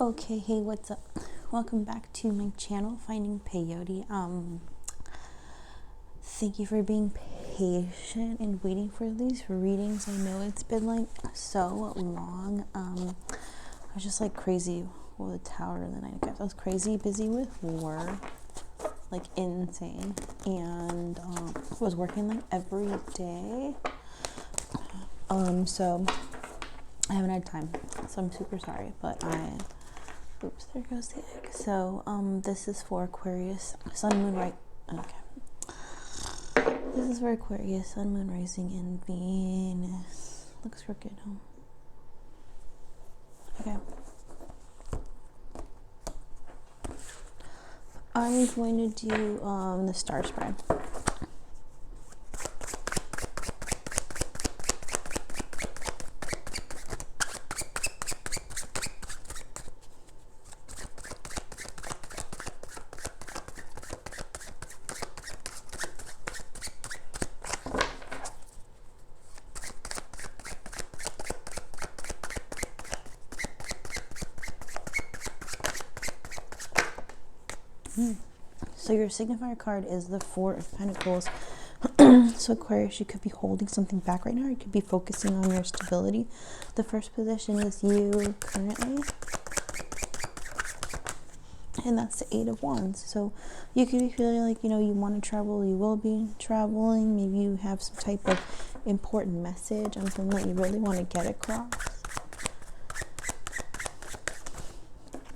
Okay, hey, what's up? Welcome back to my channel, Finding Peyote. Thank you for being patient and waiting for these readings. I know it's been like so long. I was just like crazy with the Tower of the Nine of Cups. I was crazy busy with work, like insane, and was working like every day. So I haven't had time. So I'm super sorry, but oops, there goes the egg. So, this is for Aquarius, Sun, Moon, right? Okay. This is for Aquarius, Sun, Moon, rising, and Venus. Looks crooked, huh? Okay. I'm going to do the star spread. So your signifier card is the Four of Pentacles. So Aquarius, you could be holding something back right now, or you could be focusing on your stability. The first position is you currently, and that's the Eight of Wands. So you could be feeling like, you want to travel, you will be traveling. Maybe you have some type of important message on something that you really want to get across.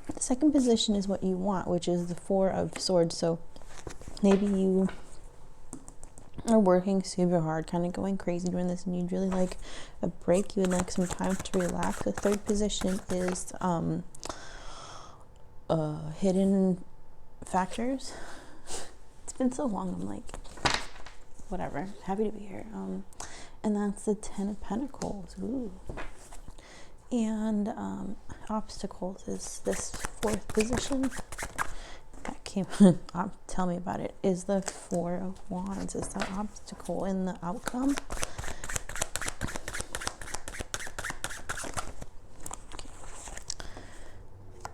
The second position is what you want, which is the Four of Swords. So maybe you are working super hard, kind of going crazy doing this, and you'd really like a break. You would like some time to relax. The third position is hidden factors. It's been so long, I'm like, whatever, happy to be here. And that's the Ten of Pentacles. Ooh. And obstacles is this fourth position. That came tell me about it. Is the Four of Wands. Is that obstacle in the outcome?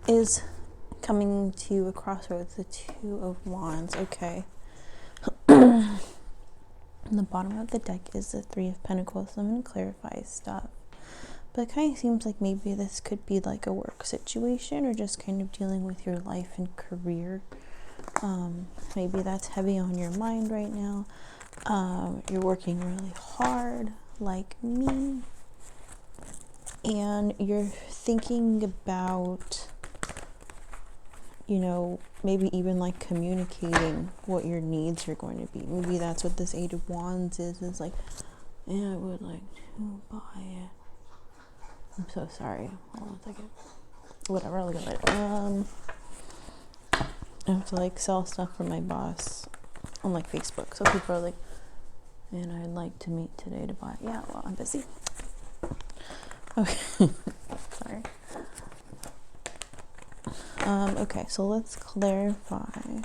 Okay. Is coming to a crossroads, the Two of Wands. Okay. And the bottom of the deck is the Three of Pentacles. So I'm going to clarify stuff. But it kind of seems like maybe this could be like a work situation, or just kind of dealing with your life and career. Maybe that's heavy on your mind right now. You're working really hard, like me. And you're thinking about, maybe even like communicating what your needs are going to be. Maybe that's what this Eight of Wands is like, yeah, I would like to buy it. I'm so sorry. Hold on a second. Whatever, I'll look at it. I have to like sell stuff for my boss on like Facebook. So people are like, and I'd like to meet today to buy it. Yeah, well, I'm busy. Okay. Sorry. Okay, so let's clarify.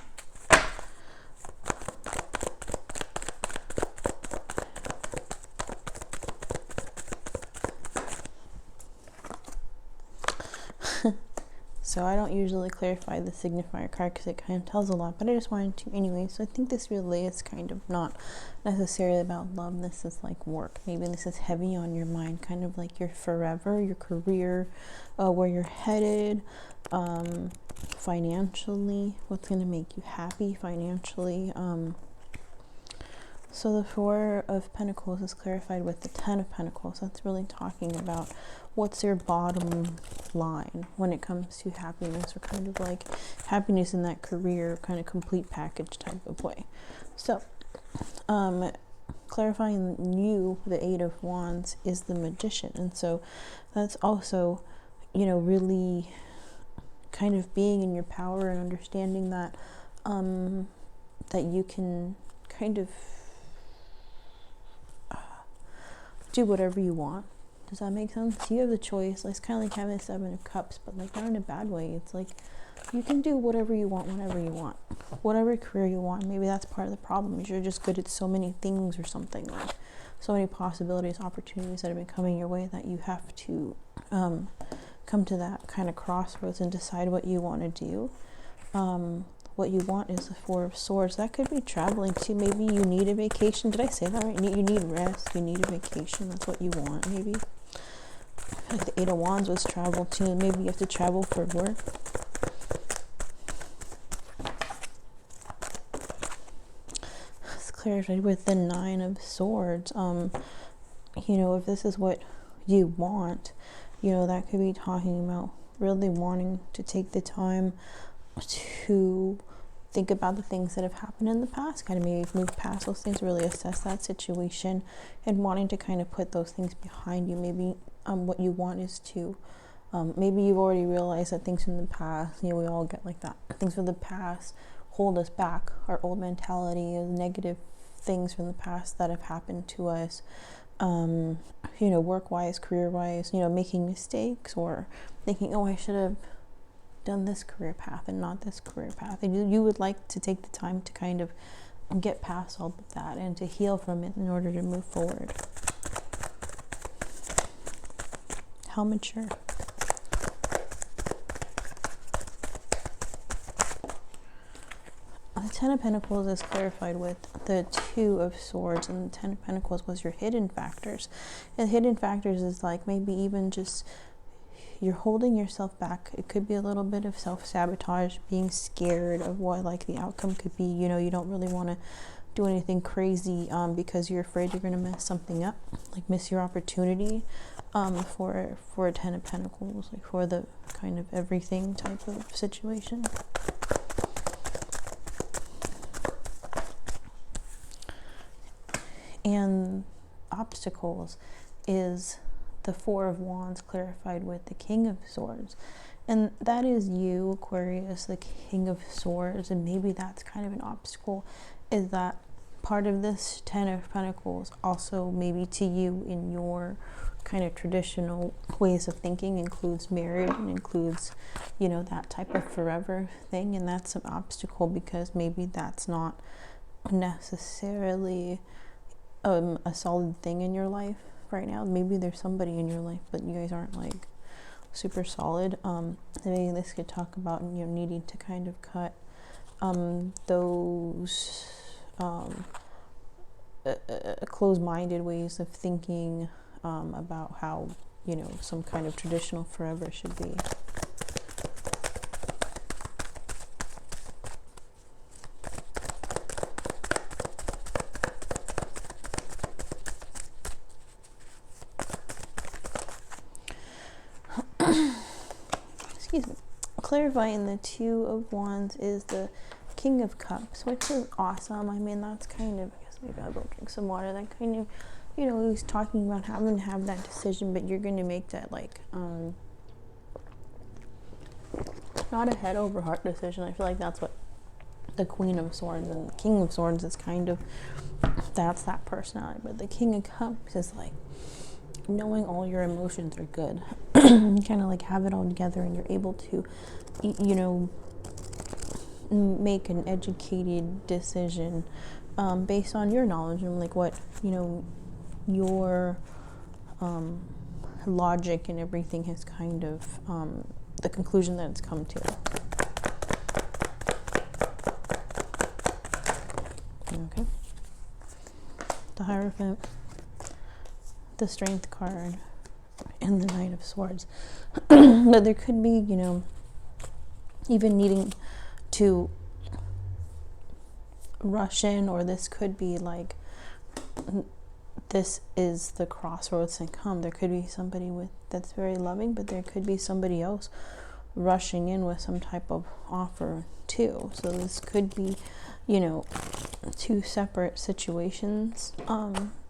So I don't usually clarify the signifier card because it kind of tells a lot, but I just wanted to anyway. So I think this really is kind of not necessarily about love. This is like work. Maybe this is heavy on your mind, kind of like your forever, your career, where you're headed, financially, what's going to make you happy financially. So the Four of Pentacles is clarified with the Ten of Pentacles. That's really talking about what's your bottom line when it comes to happiness, or kind of like happiness in that career, kind of complete package type of way. So clarifying you, the Eight of Wands, is the Magician. And so that's also, really kind of being in your power and understanding that that you can kind of do whatever you want. Does that make sense? You have the choice. It's kind of like having a Seven of Cups, but like not in a bad way. It's like you can do whatever you want, whenever you want, whatever career you want. Maybe that's part of the problem, is you're just good at so many things or something, like so many possibilities, opportunities that have been coming your way that you have to kind come to that kind of crossroads and decide what you want to do. What you want is the Four of Swords. That could be traveling too. Maybe you need a vacation. Did I say that right? You need rest. You need a vacation. That's what you want, maybe. Like the Eight of Wands was travel too. Maybe you have to travel for work. It's clarified with the Nine of Swords. You know, if this is what you want, you know, that could be talking about really wanting to take the time to think about the things that have happened in the past, kind of maybe move past those things, really assess that situation, and wanting to kind of put those things behind you. Maybe what you want is to maybe you've already realized that things from the past, you know, we all get like that, things from the past hold us back. Our old mentality is negative things from the past that have happened to us, you know, work-wise, career-wise, you know, making mistakes or thinking, oh, I should have done this career path and not this career path. And you would like to take the time to kind of get past all of that and to heal from it in order to move forward. How mature. The Ten of Pentacles is clarified with the Two of Swords, and the Ten of Pentacles was your hidden factors. And hidden factors is like maybe even just you're holding yourself back. It could be a little bit of self-sabotage, being scared of what like the outcome could be. You know, you don't really want to do anything crazy because you're afraid you're going to mess something up, like miss your opportunity for a Ten of Pentacles, like for the kind of everything type of situation. And obstacles is the Four of Wands clarified with the King of Swords. And that is you, Aquarius, the King of Swords. And maybe that's kind of an obstacle, is that part of this Ten of Pentacles also maybe to you in your kind of traditional ways of thinking includes marriage and includes, you know, that type of forever thing. And that's an obstacle because maybe that's not necessarily a solid thing in your life right now. Maybe there's somebody in your life, but you guys aren't like super solid. Maybe this could talk about, you know, needing to kind of cut those closed-minded ways of thinking about how, you know, some kind of traditional forever should be. Excuse me. Clarifying the Two of Wands is the King of Cups, which is awesome. I mean, that's kind of, I guess maybe I'll go drink some water. That kind of, you know, he's talking about having to have that decision, but you're going to make that like not a head over heart decision. I feel like that's what the Queen of Swords and the King of Swords is kind of, that's that personality. But the King of Cups is like knowing all your emotions are good. You kind of like have it all together and you're able to, you know, make an educated decision based on your knowledge and like what, you know, your logic and everything has kind of the conclusion that it's come to. Okay. The Hierophant, the Strength card, and the Knight of Swords. But there could be, you know, even needing to rush in, or this could be like, this is the crossroads and come. There could be somebody with that's very loving, but there could be somebody else rushing in with some type of offer too. So this could be, you know, two separate situations.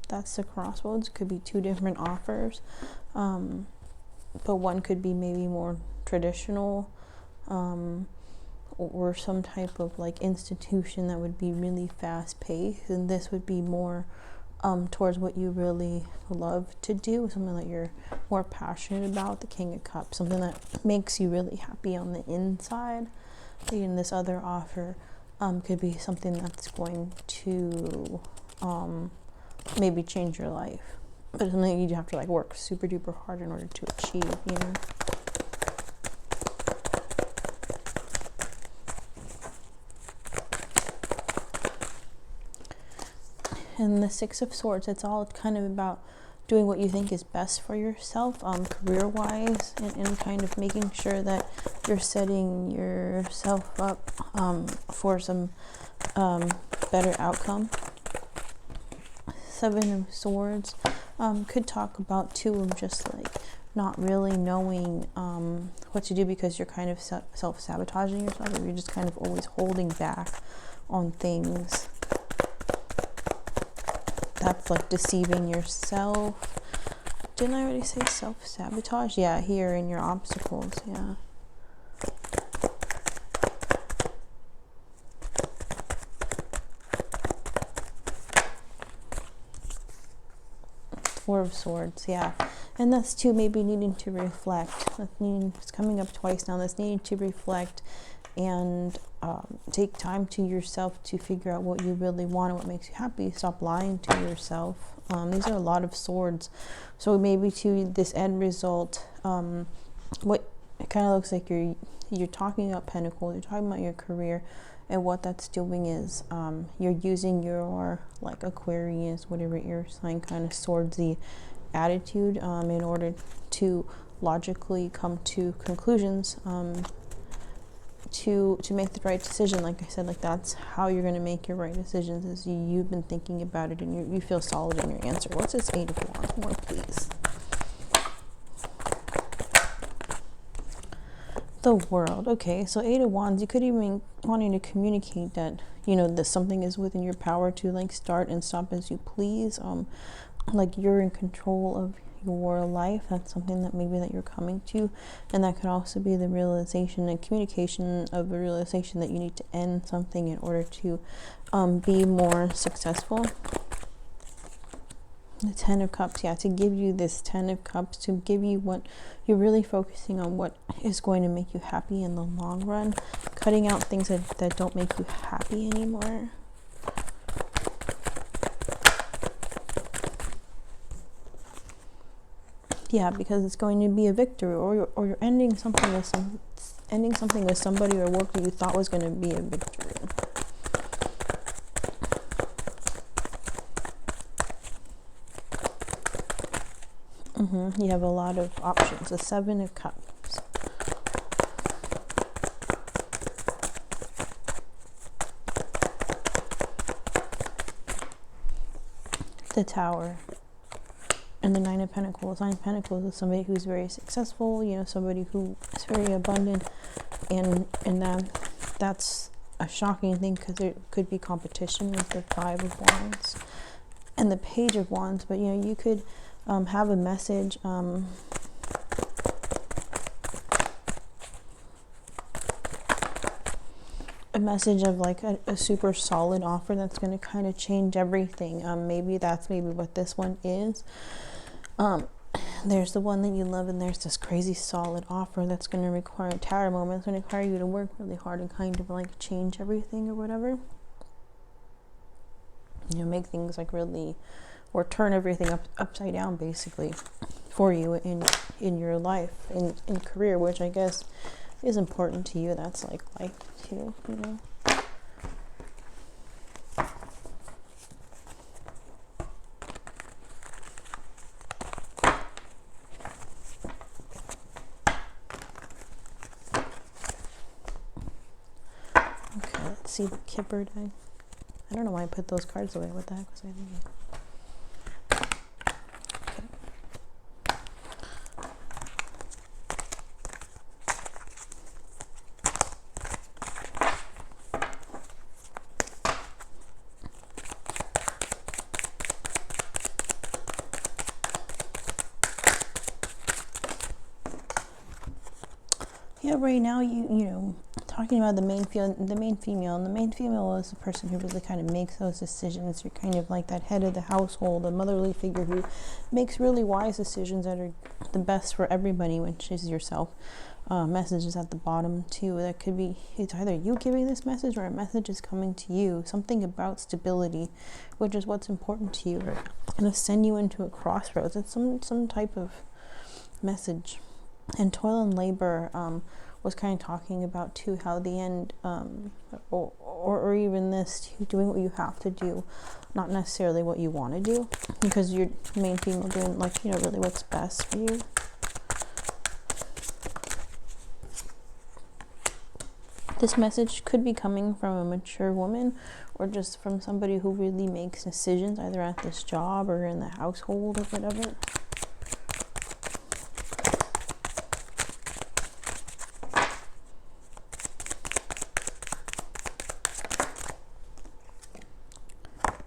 That's the crossroads. Could be two different offers, but one could be maybe more traditional, or some type of like institution that would be really fast paced, and this would be more towards what you really love to do, something that you're more passionate about. The King of Cups, something that makes you really happy on the inside. And this other offer could be something that's going to maybe change your life, but something you have to like work super duper hard in order to achieve, you know. And the Six of Swords, it's all kind of about doing what you think is best for yourself, career-wise, and kind of making sure that you're setting yourself up for some better outcome. Seven of Swords could talk about too of just like not really knowing what to do because you're kind of self-sabotaging yourself, or you're just kind of always holding back on things. That's like deceiving yourself. Didn't I already say self-sabotage? Yeah, here in your obstacles, yeah. Four of Swords, yeah. And that's too maybe needing to reflect. It's coming up twice now. That's needing to reflect and take time to yourself to figure out what you really want and what makes you happy. Stop lying to yourself. These are a lot of swords. So maybe to this end result, what it kind of looks like you're talking about Pentacles, you're talking about your career, and what that's doing is you're using your like Aquarius, whatever air sign kind of swordsy attitude in order to logically come to conclusions, to make the right decision. Like I said, like that's how you're going to make your right decisions, is you've been thinking about it and you feel solid in your answer. What's this Eight of Wands? More, please. The World. Okay, so Eight of Wands, you could even wanting to communicate that, you know, that something is within your power to like start and stop as you please. Like you're in control of your life. That's something that maybe that you're coming to, and that could also be the realization and communication of a realization that you need to end something in order to be more successful. The Ten of Cups, yeah, to give you this Ten of Cups, to give you what you're really focusing on, what is going to make you happy in the long run, cutting out things that don't make you happy anymore. Yeah, because it's going to be a victory, or you're ending something with somebody or work that you thought was going to be a victory. You have a lot of options. The Seven of Cups. The Tower. And the Nine of Pentacles. Nine of Pentacles is somebody who's very successful, you know, somebody who is very abundant, and that's a shocking thing because there could be competition with the Five of Wands and the Page of Wands. But you know, you could have a message, a message of like a super solid offer that's going to kind of change everything. Maybe what this one is. There's the one that you love, and there's this crazy solid offer that's going to require a tower moment. It's going to require you to work really hard and kind of like change everything or whatever. You know, make things like really, or turn everything upside down basically for you in your life, in career, which I guess is important to you. That's like life too, you know. See the Kipper die. I don't know why I put those cards away. What the heck was I thinking? Yeah, right now you know, talking about the main female, and the main female is the person who really kind of makes those decisions. You're kind of like that head of the household, a motherly figure who makes really wise decisions that are the best for everybody, which is yourself. Messages at the bottom too. That could be, it's either you giving this message or a message is coming to you. Something about stability, which is what's important to you, or going to send you into a crossroads. It's some type of message. And toil and labor, was kind of talking about too, how the end, or even this too, doing what you have to do, not necessarily what you want to do, because you're main female doing like, you know, really what's best for you. This message could be coming from a mature woman, or just from somebody who really makes decisions, either at this job or in the household or whatever.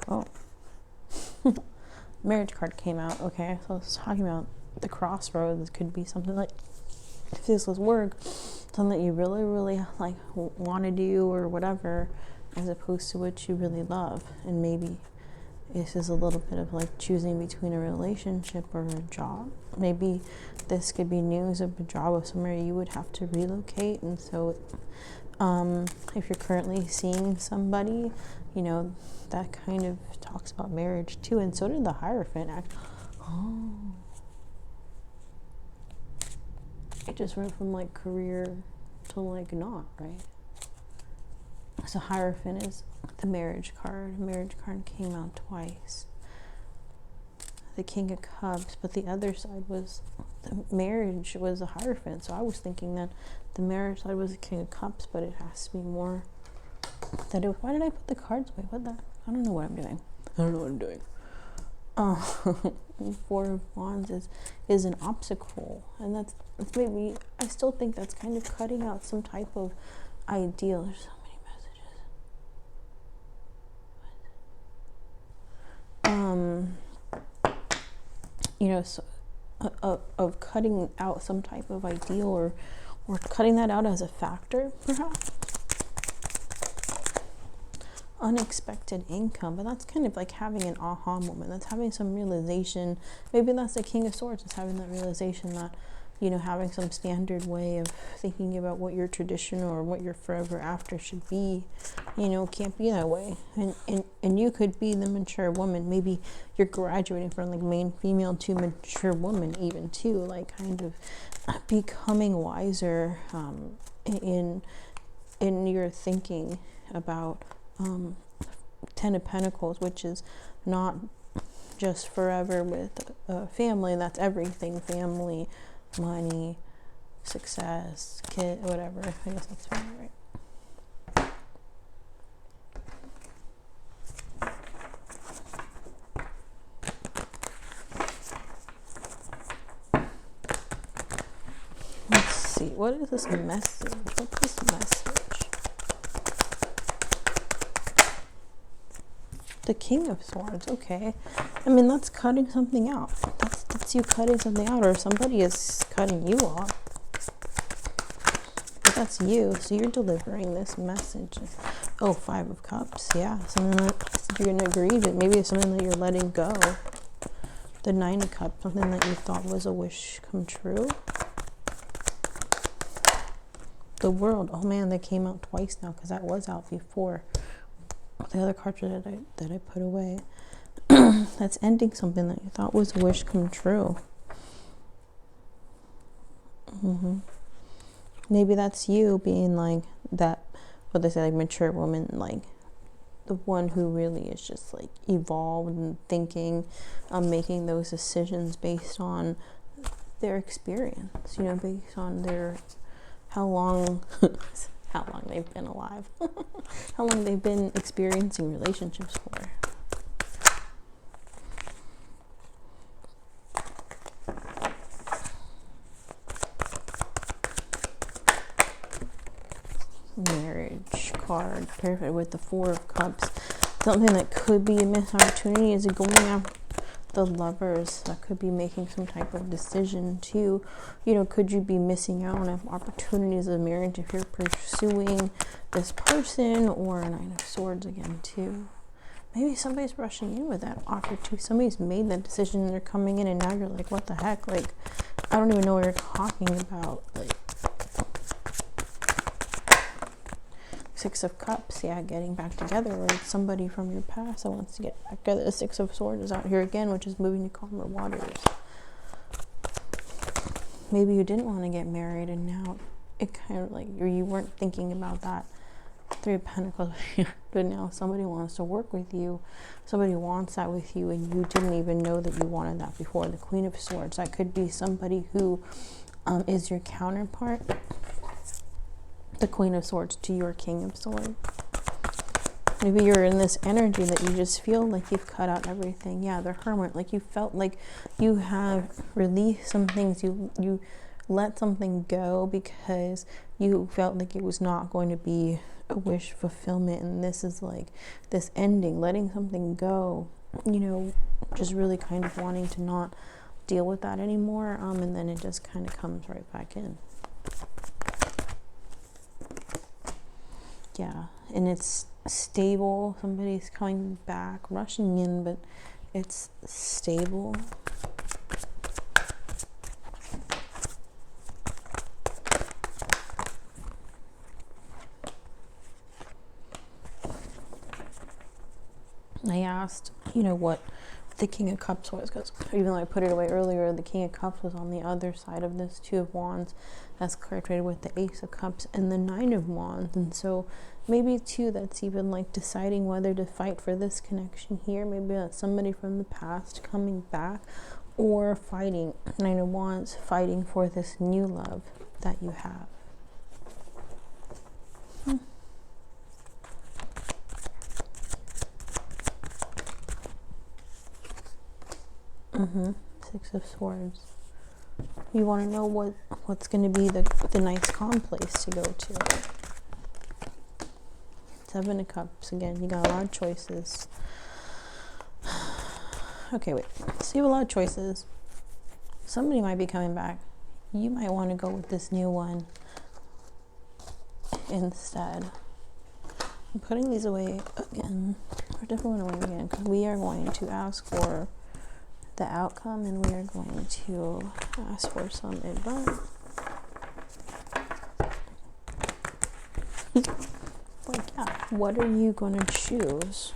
Oh, marriage card came out. Okay, so I was talking about the crossroads. Could be something like, if this was work, something that you really, really like want to do or whatever, as opposed to what you really love. And maybe this is a little bit of like choosing between a relationship or a job. Maybe this could be news of a job of somewhere you would have to relocate. And so if you're currently seeing somebody, you know, that kind of talks about marriage too. And so did the Hierophant act. Oh, it just went from like career to like not, right? So Hierophant is the marriage card. The marriage card came out twice. The King of Cups, but the other side was the marriage was a Hierophant. So I was thinking that the marriage side was the King of Cups, but it has to be more that it. Why did I put the cards away? What the? I don't know what I'm doing. Four of Wands is an obstacle, and that's maybe, I still think that's kind of cutting out some type of ideal. There's so many messages. You know, so, of cutting out some type of ideal, or cutting that out as a factor, perhaps. Unexpected income, but that's kind of like having an aha moment. That's having some realization. Maybe that's the King of Swords, is having that realization that, you know, having some standard way of thinking about what your traditional or what your forever after should be, you know, can't be that way. And you could be the mature woman. Maybe you're graduating from like main female to mature woman, even too, like kind of becoming wiser in your thinking about Ten of Pentacles, which is not just forever with a family. That's everything: family, money, success, kid, whatever. I guess that's family, right? Let's see. What is this message? What's this message? The King of Swords, okay. I mean, that's cutting something out. That's you cutting something out, or somebody is cutting you off. But that's you, so you're delivering this message. Oh, Five of Cups, yeah. Something that you're going to agree to. Maybe it's something that you're letting go. The Nine of Cups, something that you thought was a wish come true. The World, oh man, that came out twice now, because that was out before. The other card that I put away. That's ending something that you thought was a wish come true. Maybe that's you being like that, what they say, like mature woman, like the one who really is just like evolved and thinking, making those decisions based on their experience, you know, based on their how long they've been alive, how long they've been experiencing relationships for. Marriage card, perfect, with the Four of Cups. Something that could be a missed opportunity is going after the Lovers. That could be making some type of decision too. You know, could you be missing out on opportunities of marriage if you're pursuing this person? Or Nine of Swords again too. Maybe somebody's rushing in with that offer too. Somebody's made that decision and they're coming in, and now you're like, what the heck? Like, I don't even know what you're talking about. Like, Six of Cups, yeah, getting back together, or it's somebody from your past that wants to get back together. The Six of Swords is out here again, which is moving to calmer waters. Maybe you didn't want to get married, and now it kind of like, or you weren't thinking about that Three of Pentacles, but now somebody wants to work with you. Somebody wants that with you, and you didn't even know that you wanted that before. The Queen of Swords, that could be somebody who is your counterpart. The Queen of Swords to your King of Swords. Maybe you're in this energy that you just feel like you've cut out everything. Yeah, the Hermit, like you felt like you have released some things. You let something go because you felt like it was not going to be a wish fulfillment, and this is like this ending, letting something go, you know, just really kind of wanting to not deal with that anymore, and then it just kind of comes right back in. Yeah, and it's stable. Somebody's coming back, rushing in, but it's stable. I asked, you know, what the King of Cups was, because even though I put it away earlier, the King of Cups was on the other side of this Two of Wands, that's correlated with the Ace of Cups and the Nine of Wands. And so maybe too, that's even like deciding whether to fight for this connection here. Maybe that's somebody from the past coming back, or fighting, Nine of Wands, fighting for this new love that you have. Six of Swords. You want to know what's going to be the nice calm place to go to. Seven of Cups. Again, you got a lot of choices. Okay, wait. So you have a lot of choices. Somebody might be coming back. You might want to go with this new one instead. I'm putting these away again. Or different one away again, because we are going to ask for the outcome, and we are going to ask for some advice. Like, yeah, what are you going to choose?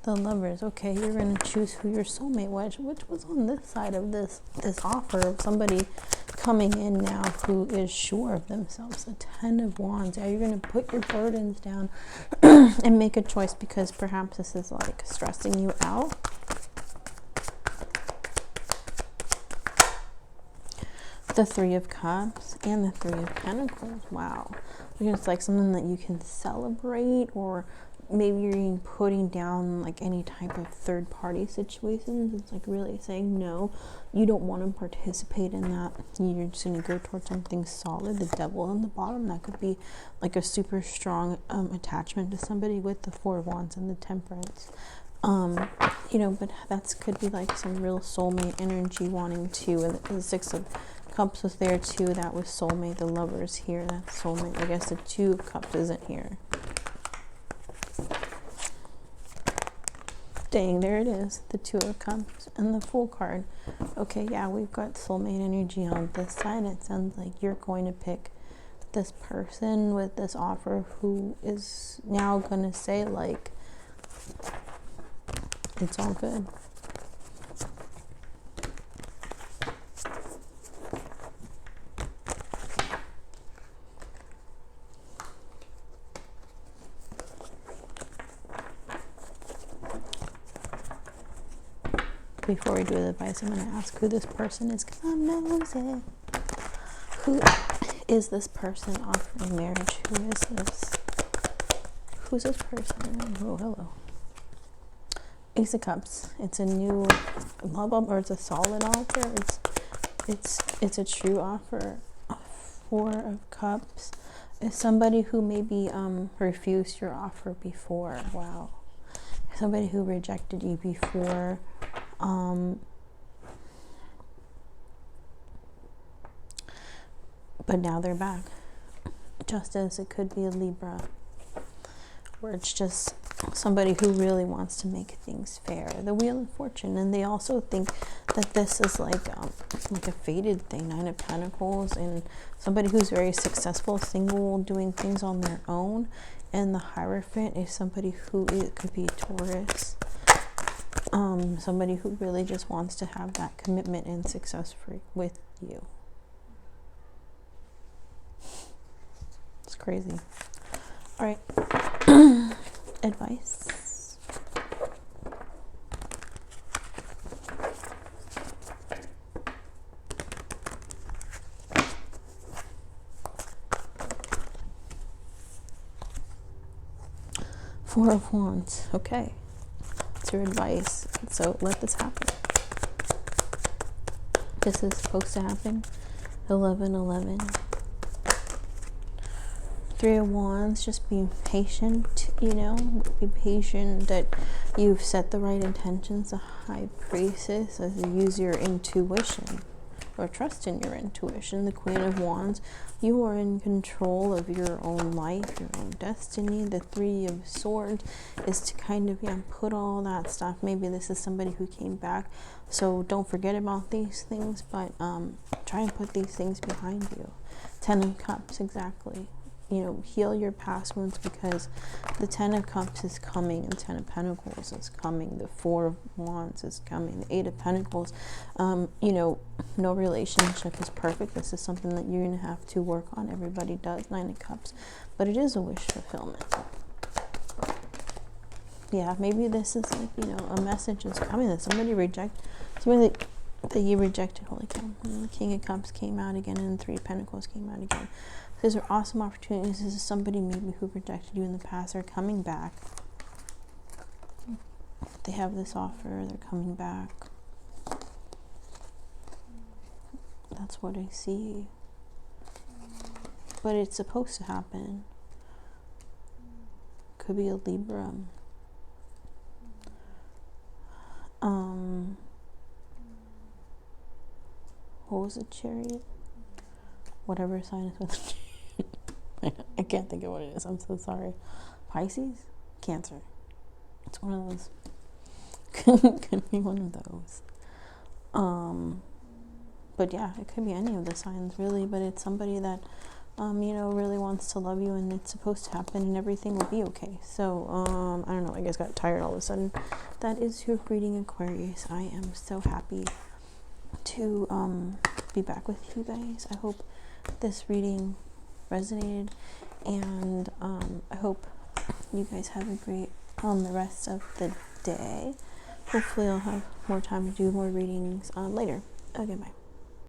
The Lovers. Okay, you're going to choose who your soulmate was, which was on this side of this offer of somebody coming in now who is sure of themselves. The Ten of Wands. Yeah, you're going to put your burdens down and make a choice, because perhaps this is like stressing you out. The Three of Cups and the Three of Pentacles. Wow. It's like something that you can celebrate, or maybe you're putting down like any type of third party situations. It's like really saying no, you don't want to participate in that. You're just going to go towards something solid. The Devil on the bottom, that could be like a super strong attachment to somebody, with the Four of Wands and the Temperance. You know, but that's could be like some real soulmate energy wanting to, and the Six of Cups was there too. That was soulmate. The Lovers here, that's soulmate. I guess the Two of Cups isn't here. Dang, there it is, the Two of Cups and the Fool card. Okay, yeah, we've got soulmate energy on this side. It sounds like you're going to pick this person with this offer who is now going to say like, it's all good. Before we do the advice, I'm going to ask who this person is, because I know it. Who is this person offering marriage? Who is this? Who's this person? Oh, hello. Ace of Cups. It's a new love, or it's a solid offer. It's a true offer. Four of Cups is somebody who maybe refused your offer before. Wow. Somebody who rejected you before. But now they're back. Just as it could be a Libra, where it's just somebody who really wants to make things fair. The Wheel of Fortune, and they also think that this is like a fated thing. Nine of Pentacles, and somebody who's very successful, single, doing things on their own. And the Hierophant is somebody who, it could be Taurus, Somebody who really just wants to have that commitment and success with you. It's crazy. All right. Advice. Four of Wands. Okay. It's your advice. So let this happen. This is supposed to happen. 11-11. Three of Wands. Just be patient, you know. Be patient that you've set the right intentions. The High Priestess, as you use your intuition or trust in your intuition. The Queen of Wands. You are in control of your own life, your own destiny. The Three of Swords is to kind of put all that stuff. Maybe this is somebody who came back, so don't forget about these things, but try and put these things behind you. Ten of Cups, exactly. You know, heal your past wounds, because the Ten of Cups is coming, and Ten of Pentacles is coming. The Four of Wands is coming. The Eight of Pentacles. You know, no relationship is perfect. This is something that you're going to have to work on. Everybody does. Nine of Cups. But it is a wish fulfillment. Yeah, maybe this is like, you know, a message is coming that somebody that you rejected. Holy cow. The King of Cups came out again, and the Three of Pentacles came out again. These are awesome opportunities. This is somebody maybe who rejected you in the past. They're coming back. They have this offer. They're coming back. That's what I see. But it's supposed to happen. Could be a Libra. What was it? Chariot? Whatever sign is with the chariot. I can't think of what it is. I'm so sorry. Pisces? Cancer. It's one of those. Could be one of those. But yeah, it could be any of the signs really, but it's somebody that you know, really wants to love you, and it's supposed to happen, and everything will be okay. So I don't know, I guess got tired all of a sudden. That is your reading, Aquarius. I am so happy to be back with you guys. I hope this reading resonated, and I hope you guys have a great the rest of the day. Hopefully I'll have more time to do more readings later. Okay, bye.